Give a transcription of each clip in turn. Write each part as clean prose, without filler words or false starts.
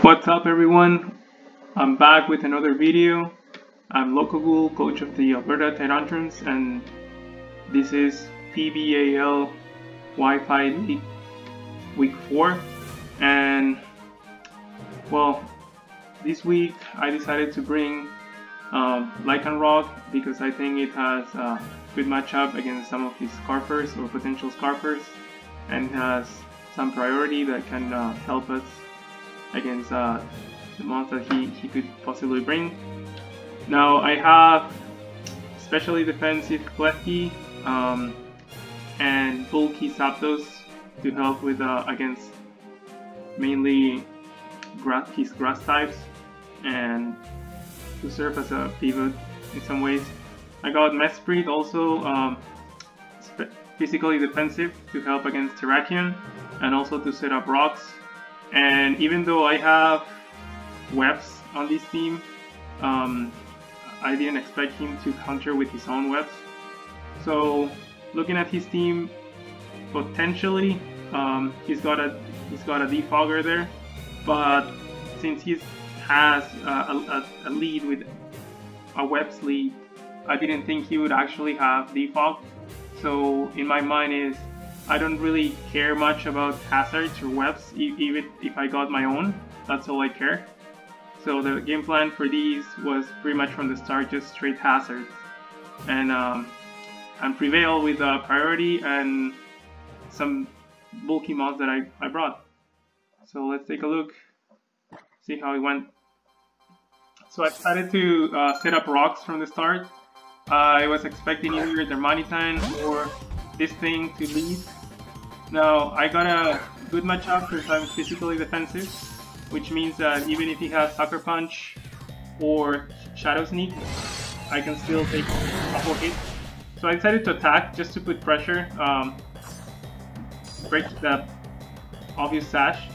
What's up everyone? I'm back with another video. I'm Local coach of the Alberta Tyrantrums, and this is PBAL Wi-Fi League week 4. And well, this week I decided to bring Lycanroc because I think it has a good matchup against some of these Scarfers or potential Scarfers, and has some priority that can help us against the mons that he could possibly bring. Now I have especially defensive Klefki and bulky Zapdos to help with against mainly his grass types and to serve as a pivot in some ways. I got Mesprit also physically defensive to help against Terrakion and also to set up rocks. And even though I have webs on this team, I didn't expect him to counter with his own webs. So looking at his team, potentially he's got a defogger there, but since he has a lead with a webs lead, I didn't think he would actually have defog. So in my mind is, I don't really care much about hazards or webs, even if I got my own. That's all I care. So the game plan for these was pretty much from the start just straight hazards, and prevail with priority and some bulky mods that I brought. So let's take a look, see how it went. So I decided to set up rocks from the start. I was expecting either the Manitan or this thing to lead. Now I got a good matchup because I'm physically defensive, which means that even if he has Sucker Punch or Shadow Sneak, I can still take a couple hits. So I decided to attack just to put pressure, break the obvious sash,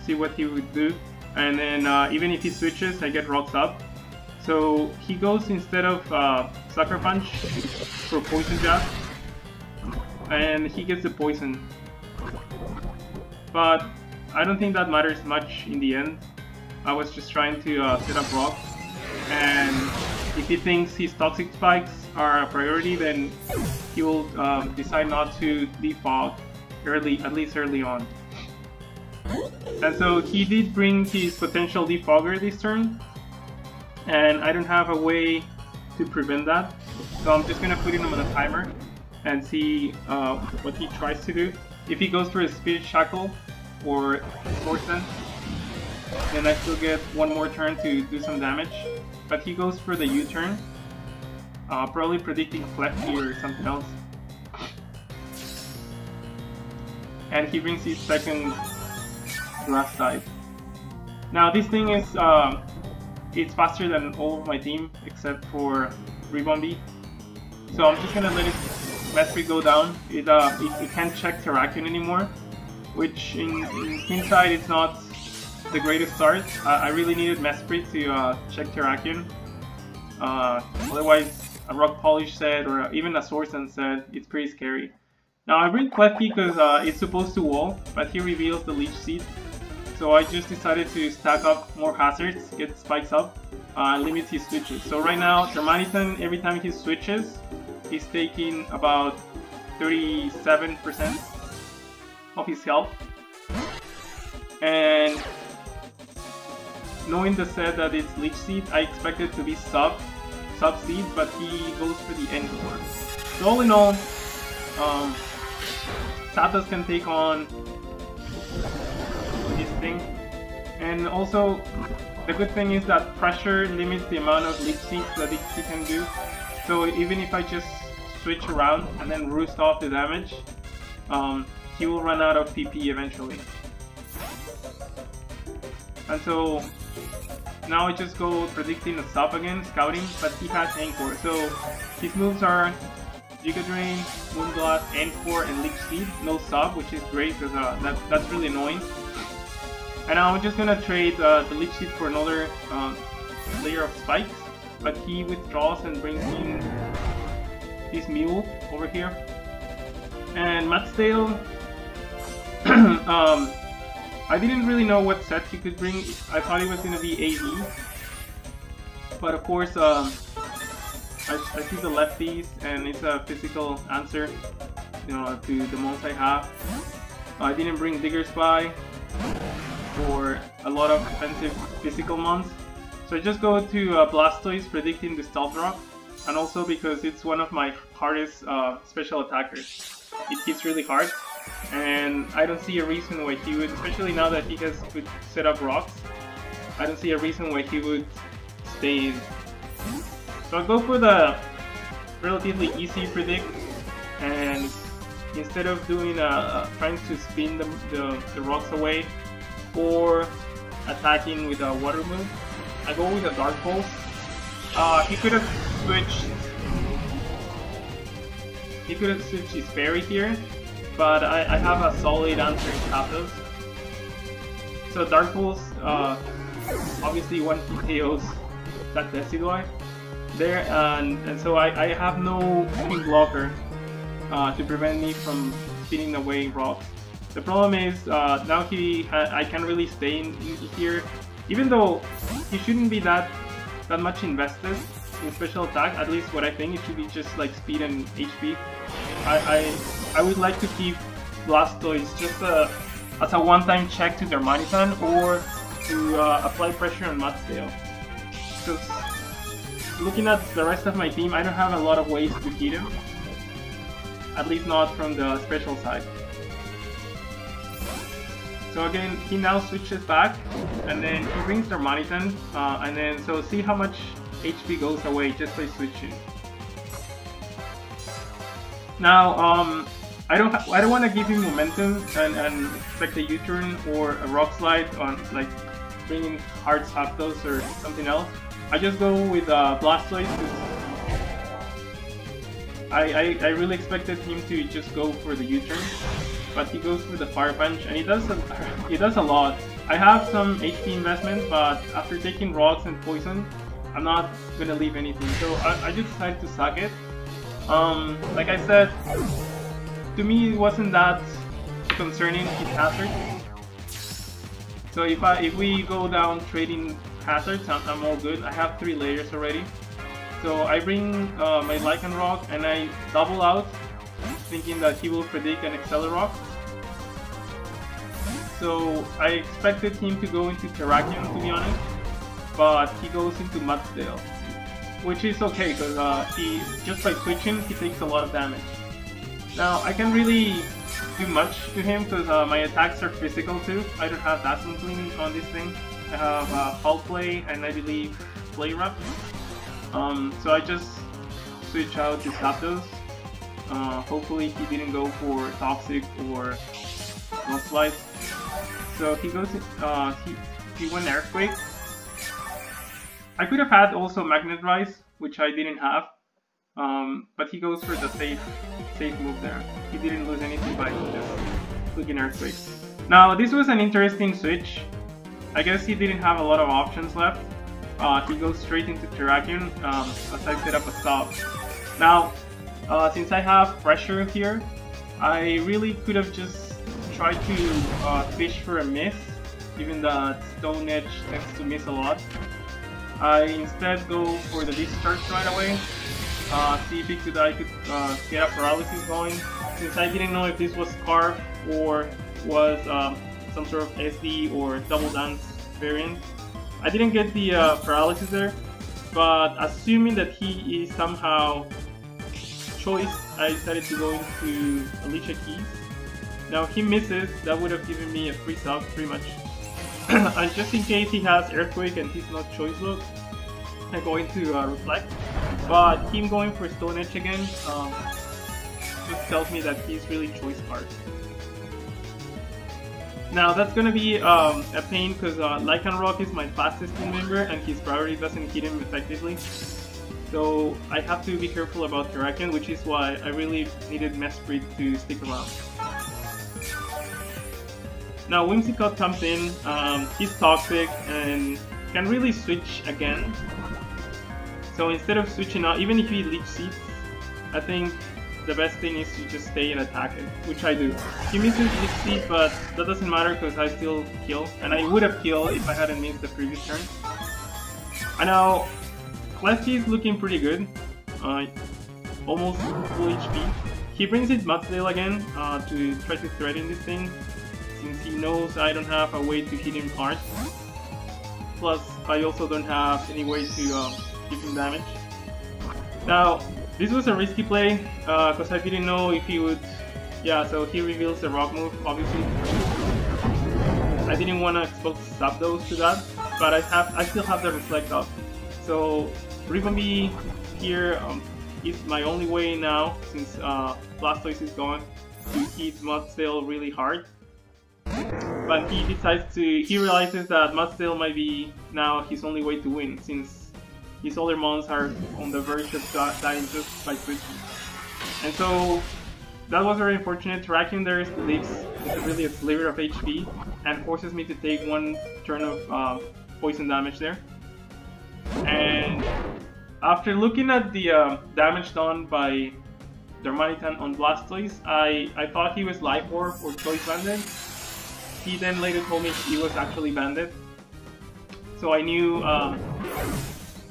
see what he would do, and then even if he switches, I get rocks up. So he goes, instead of Sucker Punch, for Poison Jab, and he gets the poison. But I don't think that matters much in the end. I was just trying to set up rocks, and if he thinks his Toxic Spikes are a priority, then he will decide not to defog early, at least early on. And so he did bring his potential defogger this turn, and I don't have a way to prevent that, so I'm just gonna put him on a timer and see what he tries to do. If he goes for a Spirit Shackle or Sword Sense, then I still get one more turn to do some damage. But he goes for the U-turn, probably predicting Klefki or something else. And he brings his second grass type. Now this thing is it's faster than all of my team except for Rebombi. So I'm just gonna let it Mesprit go down. It can't check Terrakion anymore, which in hindsight it's not the greatest start. I really needed Mesprit to check Terrakion. Otherwise a Rock Polish set or even a Sword Sense set, it's pretty scary. Now I bring Klefki because it's supposed to wall, but he reveals the Leech Seed. So I just decided to stack up more hazards, get spikes up, limit his switches. So right now, Termanitan, every time he switches, he's taking about 37% of his health. And knowing the set that it's Leech Seed, I expected to be sub seed, but he goes for the Encore. So all in all, Zapdos can take on this thing. And also, the good thing is that pressure limits the amount of Leech Seeds that he can do. So even if I just switch around and then roost off the damage, he will run out of PP eventually. And so now I just go predicting a sub again, scouting, but he has Encore. So his moves are Giga Drain, Moonblast, Encore, and Leech Seed. No sub, which is great because that's really annoying. And now I'm just gonna trade the Leech Seed for another layer of spikes, but he withdraws and brings in this Mule over here. And Matsdale I didn't really know what set he could bring. I thought it was going to be AD, but of course I see the lefties, and it's a physical answer, you know, to the mons I have. I didn't bring Digger Spy for a lot of defensive physical mons, so I just go to Blastoise, predicting the Stealth Rock, and also because it's one of my hardest special attackers. It hits really hard, and I don't see a reason why he would, especially now that he has good set up rocks, I don't see a reason why he would stay in. So I'll go for the relatively easy predict, and instead of doing trying to spin the rocks away or attacking with a water move, I go with a Dark Pulse. He could have switched his fairy here, but I have a solid answer in Zapdos. So Dark Pulse, obviously one KOs that Decidueye there, and so I have no King Blocker to prevent me from spinning away rocks. The problem is now I can't really stay in here, even though he shouldn't be that much invested in special attack. At least what I think, it should be just like speed and HP. I would like to keep Blastoise just as a one-time check to Darmanitan, or to apply pressure on Mudsdale. Because looking at the rest of my team, I don't have a lot of ways to hit him. At least not from the special side. So again, he now switches back, and then he brings Darmanitan, and then so see how much HP goes away just by switching. Now, I don't want to give him momentum and expect a U-turn or a Rock Slide on like bringing hard Zapdos or something else. I just go with Blastoise. I really expected him to just go for the U-turn, but he goes for the Fire Punch, and he does a lot. I have some HP investment, but after taking rocks and poison, I'm not gonna leave anything. So I just decided to suck it. Like I said, to me it wasn't that concerning his hazard. So if we go down trading hazards, I'm all good. I have 3 layers already. So I bring my Lycanroc, and I double out, thinking that he will predict an Accelerock. So I expected him to go into Terrakion, to be honest, but he goes into Mudsdale, which is okay, because he just by switching, he takes a lot of damage. Now I can't really do much to him because my attacks are physical too. I don't have Dazzling Gleam on this thing. I have Foul Play and I believe Play Rough. So I just switch out to Zapdos. Hopefully he didn't go for Toxic or Mudslide. So he goes. He went Earthquake. I could have had also Magnet Rise, which I didn't have. But he goes for the safe move there. He didn't lose anything by just clicking Earthquake. Now this was an interesting switch. I guess he didn't have a lot of options left. He goes straight into Terrakion as I set up a stop. Now, since I have pressure here, I really could have just tried to fish for a miss, given that Stone Edge tends to miss a lot. I instead go for the discharge right away, see if I could get a paralysis going, since I didn't know if this was Scarf or was some sort of SD or Double Dance variant. I didn't get the paralysis there, but assuming that he is somehow choice, I decided to go into Alicia Keys. Now if he misses, that would have given me a free sub pretty much. And just in case he has Earthquake and he's not choice look, I go into Reflect. But him going for Stone Edge again just tells me that he's really choice hard. Now that's gonna be a pain because Lycanroc is my fastest team member and his priority doesn't hit him effectively. So I have to be careful about Terrakion, which is why I really needed Mesprit to stick around. Now Whimsicott comes in, he's toxic and can really switch again. So instead of switching out, even if he Leech Seeds, I think the best thing is to just stay and attack it, which I do. He misses Dixie, but that doesn't matter because I still kill, and I would have killed if I hadn't missed the previous turn. And now, Klefki is looking pretty good, almost full HP. He brings in Mudsdale again to try to threaten this thing, since he knows I don't have a way to hit him hard. Plus, I also don't have any way to give him damage. Now, this was a risky play, because I didn't know if he would... Yeah, so he reveals the rock move, obviously. I didn't want to expose Zapdos to that, but I still have the reflect up. So, Ribombee here is my only way now, since Blastoise is gone, to hit Mudsdale really hard. But he decides to... He realizes that Mudsdale might be now his only way to win, since his other mons are on the verge of dying just by switching. And so that was very unfortunate. Terrakion there leaves really a sliver of HP and forces me to take one turn of poison damage there. And after looking at the damage done by Darmanitan on Blastoise, I thought he was Life Orb or Choice Banded. He then later told me he was actually Banded. So I knew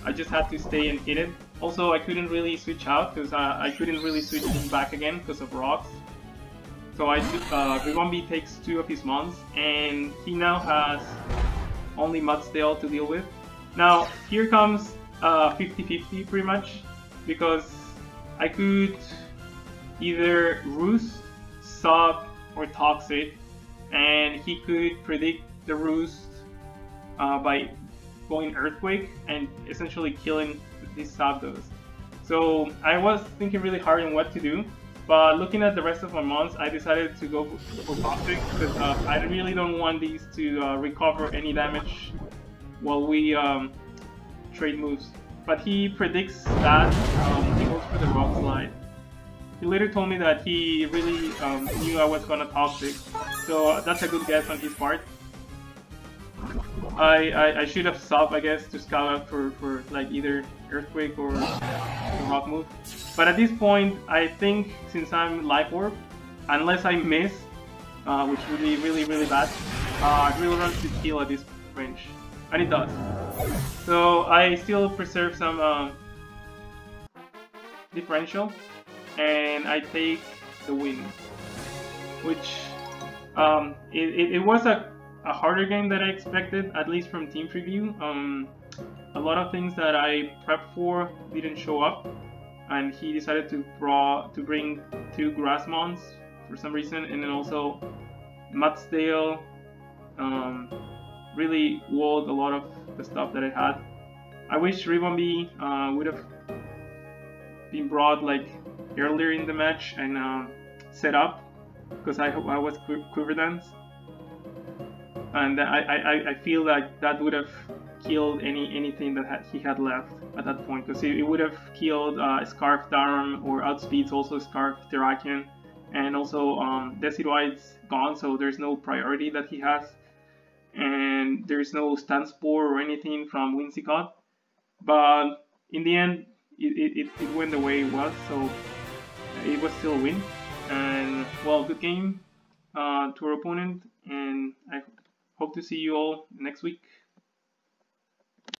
I just had to stay and hit it. Also, I couldn't really switch out because I couldn't really switch him back again because of rocks. So Ribombee takes 2 of his mons, and he now has only Mudsdale to deal with. Now, here comes 50-50 pretty much, because I could either Roost, Sub, or Toxic, and he could predict the Roost by going Earthquake and essentially killing these Zapdos. So I was thinking really hard on what to do, but looking at the rest of my mons, I decided to go for Toxic because I really don't want these to recover any damage while we trade moves. But he predicts that he goes for the Rock Slide. He later told me that he really knew I was gonna Toxic, so that's a good guess on his part. I should have stopped, I guess, to scout out for like either Earthquake or the Rock move. But at this point, I think since I'm Life Orb, unless I miss, which would be really bad, it really runs to kill at this range. And it does. So I still preserve some differential, and I take the win. Which it was a harder game than I expected, at least from team preview. A lot of things that I prepped for didn't show up, and he decided to bring 2 Grass Mons for some reason, and then also Mudsdale really walled a lot of the stuff that I had. I wish Ribombee would have been brought like earlier in the match and set up, because I was Quiver Dance. And I feel like that would have killed anything that he had left at that point, because it would have killed Scarf Darum, or outspeeds also Scarf Terrakion, and also Decidueye's gone, so there's no priority that he has, and there's no Stun Spore or anything from Whimsicott. But in the end, it went the way it was, so it was still a win. And well, good game to our opponent, and I hope to see you all next week.